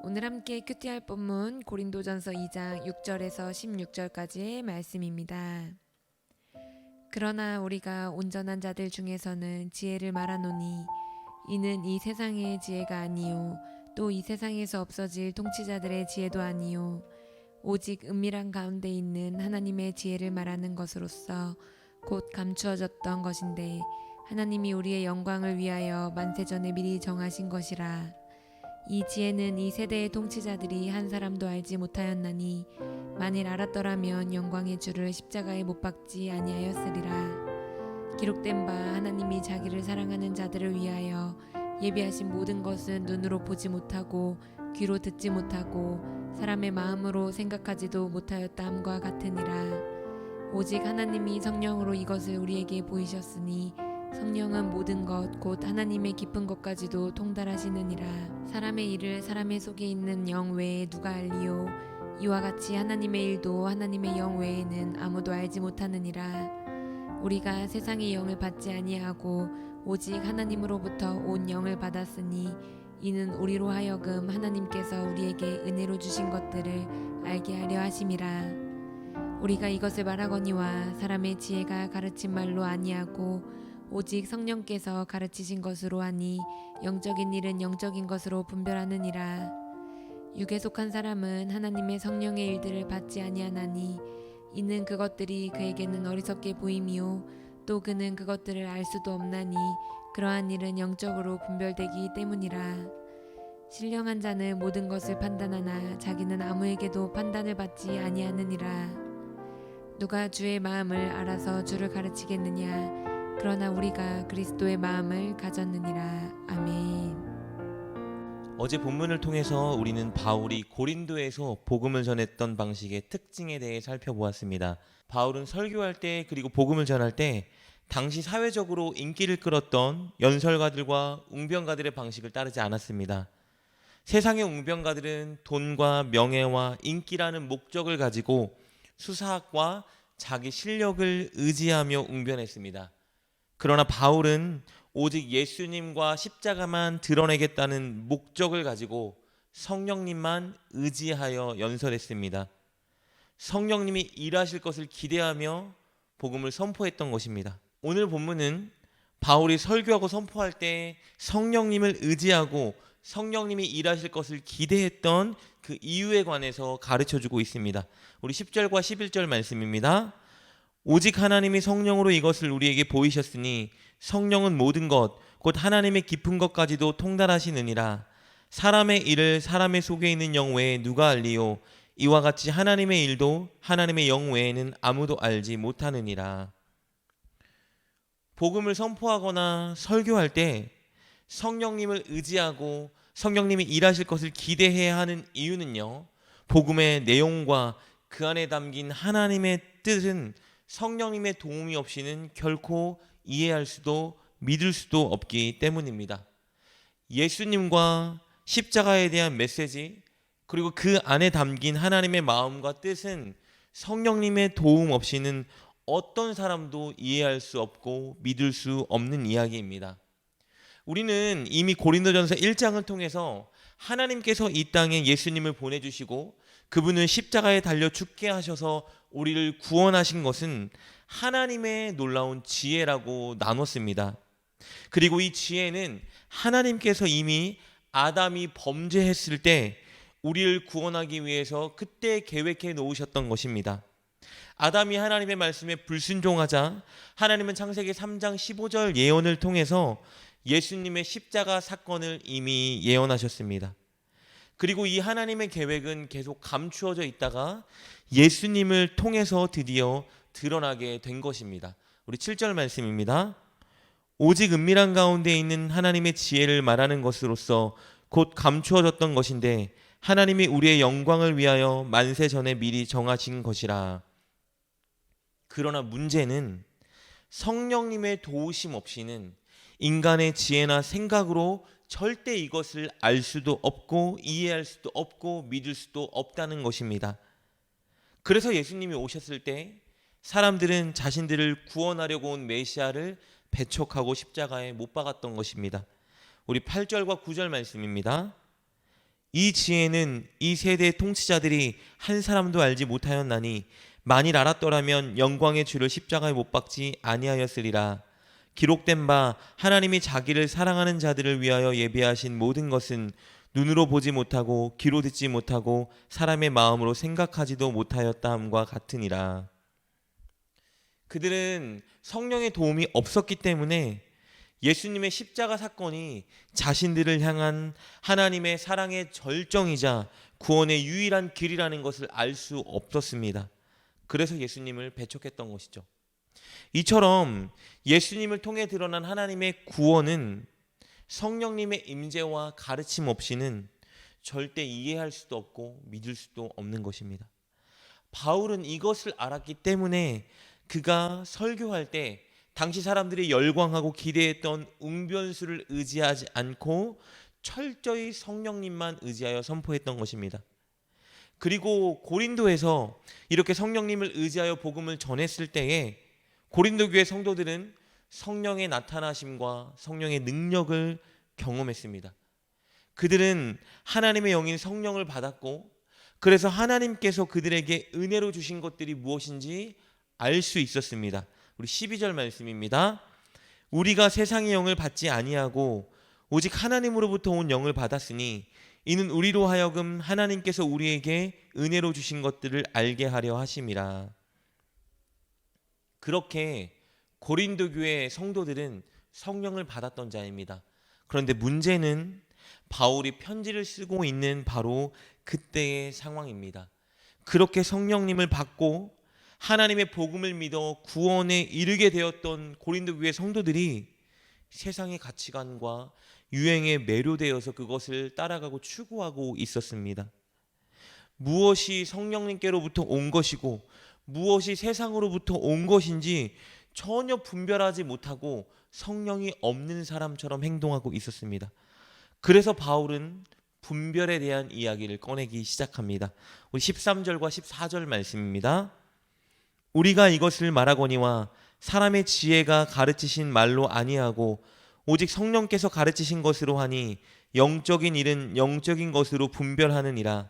오늘 함께 큐티할 본문 고린도전서 2장 6절에서 16절까지의 말씀입니다. 그러나 우리가 온전한 자들 중에서는 지혜를 말하노니 이는 이 세상의 지혜가 아니요 또 이 세상에서 없어질 통치자들의 지혜도 아니요 오직 은밀한 가운데 있는 하나님의 지혜를 말하는 것으로서 곧 감추어졌던 것인데 하나님이 우리의 영광을 위하여 만세전에 미리 정하신 것이라. 이 지혜는 이 세대의 통치자들이 한 사람도 알지 못하였나니 만일 알았더라면 영광의 주를 십자가에 못 박지 아니하였으리라. 기록된 바 하나님이 자기를 사랑하는 자들을 위하여 예비하신 모든 것은 눈으로 보지 못하고 귀로 듣지 못하고 사람의 마음으로 생각하지도 못하였다 함과 같으니라. 오직 하나님이 성령으로 이것을 우리에게 보이셨으니 성령은 모든 것 곧 하나님의 깊은 것까지도 통달하시느니라. 사람의 일을 사람의 속에 있는 영 외에 누가 알리요 이와 같이 하나님의 일도 하나님의 영 외에는 아무도 알지 못하느니라. 우리가 세상의 영을 받지 아니하고 오직 하나님으로부터 온 영을 받았으니 이는 우리로 하여금 하나님께서 우리에게 은혜로 주신 것들을 알게 하려 하심이라. 우리가 이것을 말하거니와 사람의 지혜가 가르친 말로 아니하고 오직 성령께서 가르치신 것으로 하니 영적인 일은 영적인 것으로 분별하느니라. 육에 속한 사람은 하나님의 성령의 일들을 받지 아니하나니 이는 그것들이 그에게는 어리석게 보임이요 또 그는 그것들을 알 수도 없나니 그러한 일은 영적으로 분별되기 때문이라. 신령한 자는 모든 것을 판단하나 자기는 아무에게도 판단을 받지 아니하느니라. 누가 주의 마음을 알아서 주를 가르치겠느냐. 그러나 우리가 그리스도의 마음을 가졌느니라. 아멘. 어제 본문을 통해서 우리는 바울이 고린도에서 복음을 전했던 방식의 특징에 대해 살펴보았습니다. 바울은 설교할 때 그리고 복음을 전할 때 당시 사회적으로 인기를 끌었던 연설가들과 웅변가들의 방식을 따르지 않았습니다. 세상의 웅변가들은 돈과 명예와 인기라는 목적을 가지고 수사학과 자기 실력을 의지하며 웅변했습니다. 그러나 바울은 오직 예수님과 십자가만 드러내겠다는 목적을 가지고 성령님만 의지하여 연설했습니다. 성령님이 일하실 것을 기대하며 복음을 선포했던 것입니다. 오늘 본문은 바울이 설교하고 선포할 때 성령님을 의지하고 성령님이 일하실 것을 기대했던 그 이유에 관해서 가르쳐주고 있습니다. 우리 10절과 11절 말씀입니다. 오직 하나님이 성령으로 이것을 우리에게 보이셨으니 성령은 모든 것 곧 하나님의 깊은 것까지도 통달하시느니라. 사람의 일을 사람의 속에 있는 영 외에 누가 알리요 이와 같이 하나님의 일도 하나님의 영 외에는 아무도 알지 못하느니라. 복음을 선포하거나 설교할 때 성령님을 의지하고 성령님이 일하실 것을 기대해야 하는 이유는요, 복음의 내용과 그 안에 담긴 하나님의 뜻은 성령님의 도움이 없이는 결코 이해할 수도 믿을 수도 없기 때문입니다. 예수님과 십자가에 대한 메시지 그리고 그 안에 담긴 하나님의 마음과 뜻은 성령님의 도움 없이는 어떤 사람도 이해할 수 없고 믿을 수 없는 이야기입니다. 우리는 이미 고린도전서 1장을 통해서 하나님께서 이 땅에 예수님을 보내주시고 그분을 십자가에 달려 죽게 하셔서 우리를 구원하신 것은 하나님의 놀라운 지혜라고 나눴습니다. 그리고 이 지혜는 하나님께서 이미 아담이 범죄했을 때 우리를 구원하기 위해서 그때 계획해 놓으셨던 것입니다. 아담이 하나님의 말씀에 불순종하자 하나님은 창세기 3장 15절 예언을 통해서 예수님의 십자가 사건을 이미 예언하셨습니다. 그리고 이 하나님의 계획은 계속 감추어져 있다가 예수님을 통해서 드디어 드러나게 된 것입니다. 우리 7절 말씀입니다. 오직 은밀한 가운데 있는 하나님의 지혜를 말하는 것으로서 곧 감추어졌던 것인데 하나님이 우리의 영광을 위하여 만세 전에 미리 정하신 것이라. 그러나 문제는 성령님의 도우심 없이는 인간의 지혜나 생각으로 절대 이것을 알 수도 없고 이해할 수도 없고 믿을 수도 없다는 것입니다. 그래서 예수님이 오셨을 때 사람들은 자신들을 구원하려고 온 메시아를 배척하고 십자가에 못 박았던 것입니다. 우리 8절과 9절 말씀입니다. 이 지혜는 이 세대의 통치자들이 한 사람도 알지 못하였나니 만일 알았더라면 영광의 주를 십자가에 못 박지 아니하였으리라. 기록된 바 하나님이 자기를 사랑하는 자들을 위하여 예비하신 모든 것은 눈으로 보지 못하고 귀로 듣지 못하고 사람의 마음으로 생각하지도 못하였다 함과 같으니라. 그들은 성령의 도움이 없었기 때문에 예수님의 십자가 사건이 자신들을 향한 하나님의 사랑의 절정이자 구원의 유일한 길이라는 것을 알 수 없었습니다. 그래서 예수님을 배척했던 것이죠. 이처럼 예수님을 통해 드러난 하나님의 구원은 성령님의 임재와 가르침 없이는 절대 이해할 수도 없고 믿을 수도 없는 것입니다. 바울은 이것을 알았기 때문에 그가 설교할 때 당시 사람들이 열광하고 기대했던 웅변수를 의지하지 않고 철저히 성령님만 의지하여 선포했던 것입니다. 그리고 고린도에서 이렇게 성령님을 의지하여 복음을 전했을 때에 고린도 교회 성도들은 성령의 나타나심과 성령의 능력을 경험했습니다. 그들은 하나님의 영인 성령을 받았고 그래서 하나님께서 그들에게 은혜로 주신 것들이 무엇인지 알 수 있었습니다. 우리 12절 말씀입니다. 우리가 세상의 영을 받지 아니하고 오직 하나님으로부터 온 영을 받았으니 이는 우리로 하여금 하나님께서 우리에게 은혜로 주신 것들을 알게 하려 하심이라. 그렇게 고린도 교회 성도들은 성령을 받았던 자입니다. 그런데 문제는 바울이 편지를 쓰고 있는 바로 그때의 상황입니다. 그렇게 성령님을 받고 하나님의 복음을 믿어 구원에 이르게 되었던 고린도 교회 성도들이 세상의 가치관과 유행에 매료되어서 그것을 따라가고 추구하고 있었습니다. 무엇이 성령님께로부터 온 것이고 무엇이 세상으로부터 온 것인지 전혀 분별하지 못하고 성령이 없는 사람처럼 행동하고 있었습니다. 그래서 바울은 분별에 대한 이야기를 꺼내기 시작합니다. 우리 13절과 14절 말씀입니다. 우리가 이것을 말하거니와 사람의 지혜가 가르치신 말로 아니하고 오직 성령께서 가르치신 것으로 하니 영적인 일은 영적인 것으로 분별하느니라.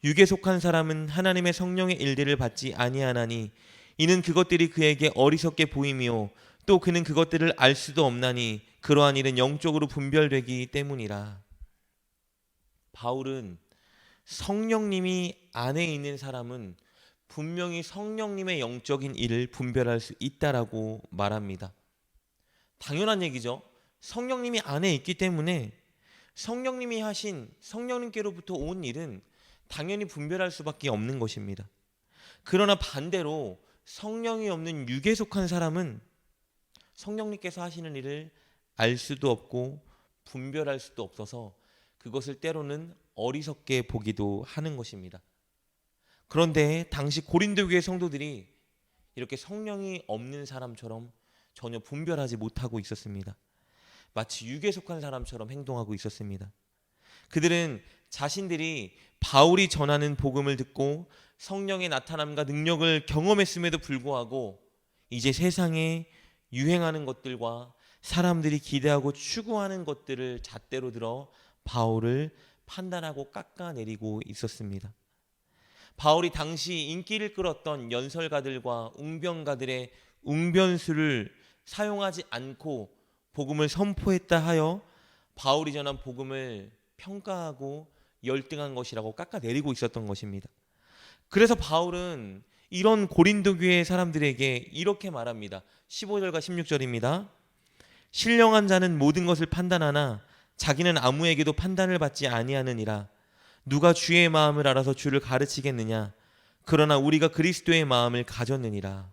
육에 속한 사람은 하나님의 성령의 일들을 받지 아니하나니 이는 그것들이 그에게 어리석게 보임이요 또 그는 그것들을 알 수도 없나니 그러한 일은 영적으로 분별되기 때문이라. 바울은 성령님이 안에 있는 사람은 분명히 성령님의 영적인 일을 분별할 수 있다라고 말합니다. 당연한 얘기죠. 성령님이 안에 있기 때문에 성령님이 하신 성령님께로부터 온 일은 당연히 분별할 수밖에 없는 것입니다. 그러나 반대로 성령이 없는 육에 속한 사람은 성령님께서 하시는 일을 알 수도 없고 분별할 수도 없어서 그것을 때로는 어리석게 보기도 하는 것입니다. 그런데 당시 고린도 교회 성도들이 이렇게 성령이 없는 사람처럼 전혀 분별하지 못하고 있었습니다. 마치 육에 속한 사람처럼 행동하고 있었습니다. 그들은 자신들이 바울이 전하는 복음을 듣고 성령의 나타남과 능력을 경험했음에도 불구하고 이제 세상에 유행하는 것들과 사람들이 기대하고 추구하는 것들을 잣대로 들어 바울을 판단하고 깎아내리고 있었습니다. 바울이 당시 인기를 끌었던 연설가들과 웅변가들의 웅변수를 사용하지 않고 복음을 선포했다 하여 바울이 전한 복음을 평가하고 열등한 것이라고 깎아내리고 있었던 것입니다. 그래서 바울은 이런 고린도 교회 사람들에게 이렇게 말합니다. 15절과 16절입니다. 신령한 자는 모든 것을 판단하나 자기는 아무에게도 판단을 받지 아니하느니라. 누가 주의 마음을 알아서 주를 가르치겠느냐? 그러나 우리가 그리스도의 마음을 가졌느니라.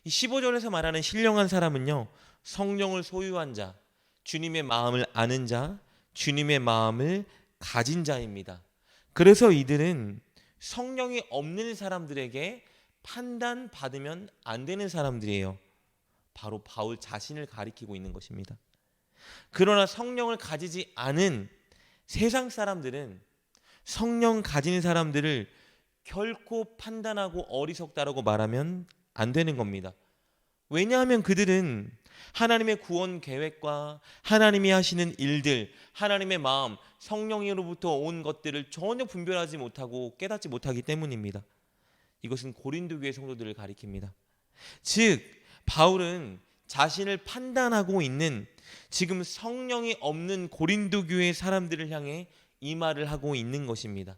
이 15절에서 말하는 신령한 사람은요, 성령을 소유한 자, 주님의 마음을 아는 자, 주님의 마음을 가진 자입니다. 그래서 이들은 성령이 없는 사람들에게 판단받으면 안 되는 사람들이에요. 바로 바울 자신을 가리키고 있는 것입니다. 그러나 성령을 가지지 않은 세상 사람들은 성령 가진 사람들을 결코 판단하고 어리석다라고 말하면 안 되는 겁니다. 왜냐하면 그들은 하나님의 구원 계획과 하나님이 하시는 일들, 하나님의 마음, 성령으로부터 온 것들을 전혀 분별하지 못하고 깨닫지 못하기 때문입니다. 이것은 고린도 교회 성도들을 가리킵니다. 즉 바울은 자신을 판단하고 있는 지금 성령이 없는 고린도 교회 사람들을 향해 이 말을 하고 있는 것입니다.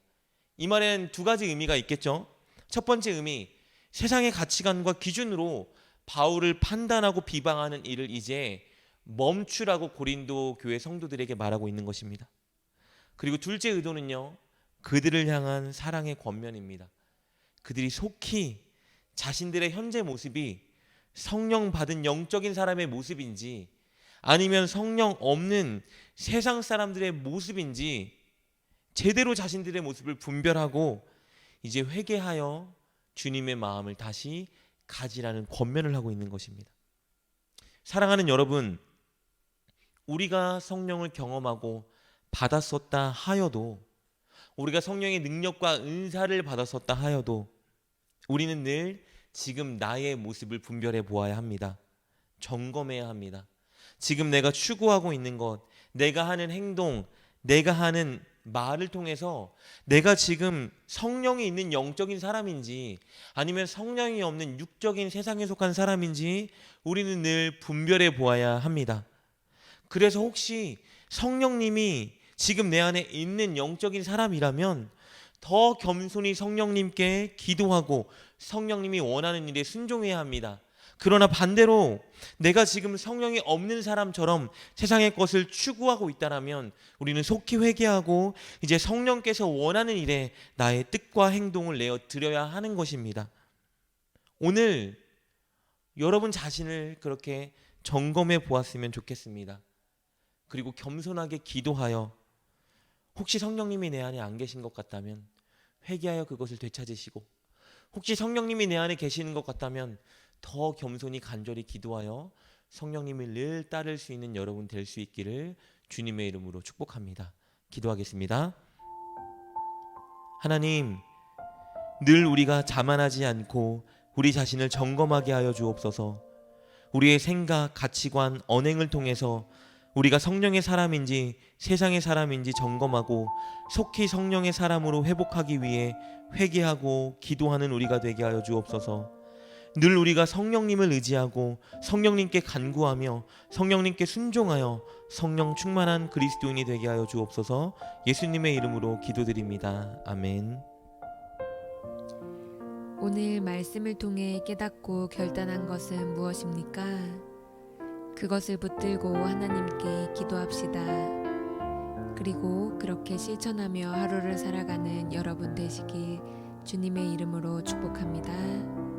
이 말에는 두 가지 의미가 있겠죠. 첫 번째 의미, 세상의 가치관과 기준으로 바울을 판단하고 비방하는 일을 이제 멈추라고 고린도 교회 성도들에게 말하고 있는 것입니다. 그리고 둘째 의도는요, 그들을 향한 사랑의 권면입니다. 그들이 속히 자신들의 현재 모습이 성령 받은 영적인 사람의 모습인지 아니면 성령 없는 세상 사람들의 모습인지 제대로 자신들의 모습을 분별하고 이제 회개하여 주님의 마음을 다시 가지라는 권면을 하고 있는 것입니다. 사랑하는 여러분, 우리가 성령을 경험하고 받았었다 하여도, 우리가 성령의 능력과 은사를 받았었다 하여도 우리는 늘 지금 나의 모습을 분별해 보아야 합니다. 점검해야 합니다. 지금 내가 추구하고 있는 것, 내가 하는 행동, 내가 하는 말을 통해서 내가 지금 성령이 있는 영적인 사람인지 아니면 성령이 없는 육적인 세상에 속한 사람인지 우리는 늘 분별해 보아야 합니다. 그래서 혹시 성령님이 지금 내 안에 있는 영적인 사람이라면 더 겸손히 성령님께 기도하고 성령님이 원하는 일에 순종해야 합니다. 그러나 반대로 내가 지금 성령이 없는 사람처럼 세상의 것을 추구하고 있다면 우리는 속히 회개하고 이제 성령께서 원하는 일에 나의 뜻과 행동을 내어 드려야 하는 것입니다. 오늘 여러분 자신을 그렇게 점검해 보았으면 좋겠습니다. 그리고 겸손하게 기도하여 혹시 성령님이 내 안에 안 계신 것 같다면 회개하여 그것을 되찾으시고, 혹시 성령님이 내 안에 계시는 것 같다면 더 겸손히 간절히 기도하여 성령님을 늘 따를 수 있는 여러분 될 수 있기를 주님의 이름으로 축복합니다. 기도하겠습니다. 하나님, 늘 우리가 자만하지 않고 우리 자신을 점검하게 하여 주옵소서. 우리의 생각, 가치관, 언행을 통해서 우리가 성령의 사람인지 세상의 사람인지 점검하고 속히 성령의 사람으로 회복하기 위해 회개하고 기도하는 우리가 되게 하여 주옵소서. 늘 우리가 성령님을 의지하고 성령님께 간구하며 성령님께 순종하여 성령 충만한 그리스도인이 되게 하여 주옵소서. 예수님의 이름으로 기도드립니다. 아멘. 오늘 말씀을 통해 깨닫고 결단한 것은 무엇입니까? 그것을 붙들고 하나님께 기도합시다. 그리고 그렇게 실천하며 하루를 살아가는 여러분 되시길 주님의 이름으로 축복합니다.